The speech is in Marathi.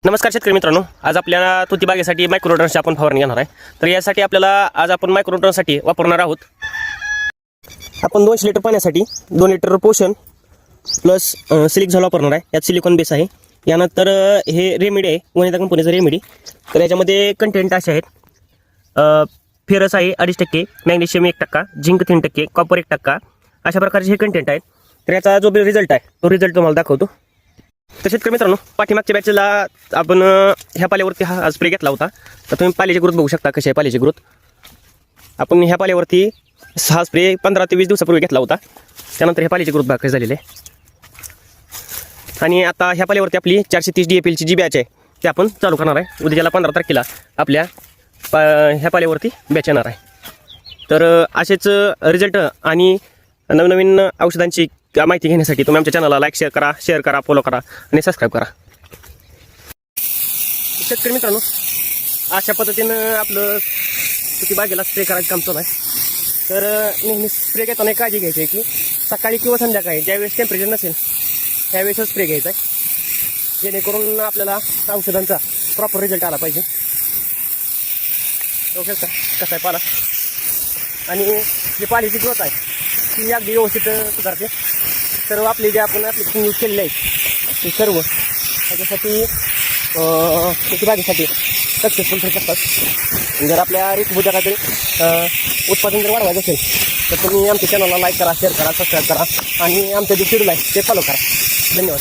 नमस्कार शेतकरी मित्रांनो, आज आपल्या तुती बागेसाठी मायक्रोड्रॉनची आपण फवारणी घेणार आहे. तर यासाठी आपल्याला आज आपण मायक्रोड्रॉनसाठी वापरणार आहोत. आपण 200 लिटर पाण्यासाठी 2 लिटर पोषण प्लस सिलिक झोल वापरणार आहे. यात सिलिकॉन बेस आहे. यानंतर हे रेमेडी आहे, वनिता कंपनीचं रेमेडी. तर याच्यामध्ये कंटेंट असे आहेत, फेरस आहे 2.5%, मॅग्नेशियम 1%, झिंक 3%, कॉपर 1%, अशा प्रकारचे हे कंटेंट आहेत. तर याचा जो रिझल्ट आहे तो रिझल्ट तुम्हाला दाखवतो. तर शेतकरी मित्रांनो, पाठीमागच्या बॅचला आपण ह्या पाल्यावरती हा स्प्रे घेतला होता. तर तुम्ही पाल्याची ग्रोथ बघू शकता कशी आहे पाल्याची ग्रोथ. आपण ह्या पाल्यावरती हा स्प्रे 15 ते 20 दिवसापूर्वी घेतला होता. त्यानंतर ह्या पाल्याची ग्रोथ बघा कशी झालेली आहे. आणि आता ह्या पाल्यावरती आपली 430 DAPLची जी बॅच आहे ते आपण चालू करणार आहे. उद्याला 15 तारखेला आपल्या ह्या पाल्यावरती बॅच येणार आहे. तर असेच रिझल्ट आणि नवनवीन औषधांची माहिती घेण्यासाठी तुम्ही आमच्या चॅनलला लाईक शेअर करा, फॉलो करा आणि सबस्क्राईब करा. शेतकरी मित्रांनो, अशा पद्धतीनं आपलं तुती बागेला स्प्रे करायचं काम चालू आहे. तर नेहमी स्प्रे घेताना काळजी घ्यायची आहे की सकाळी किंवा संध्याकाळी ज्यावेळेस टेम्परेचर नसेल त्यावेळेसच स्प्रे घ्यायचा आहे, जेणेकरून आपल्याला औषधांचा प्रॉपर रिझल्ट आला पाहिजे. ओके, कसा आहे पाला आणि जी पालीची ग्रोथ आहे ती अगदी व्यवस्थित सुधारते. सर्व आपले जे आपण ॲप्लिकेशन यूज केलेले आहेत ते सर्व त्याच्यासाठी शेती बागेसाठी सक्सेसफुल ठरू शकतात. जर आपल्या ऋतुभूत काहीतरी उत्पादन जर वाढवायचं असेल तर तुम्ही आमच्या चॅनलला लाईक करा, शेअर करा, सबस्क्राईब करा आणि आमचं जे शेड्यूल आहे ते फॉलो करा. धन्यवाद.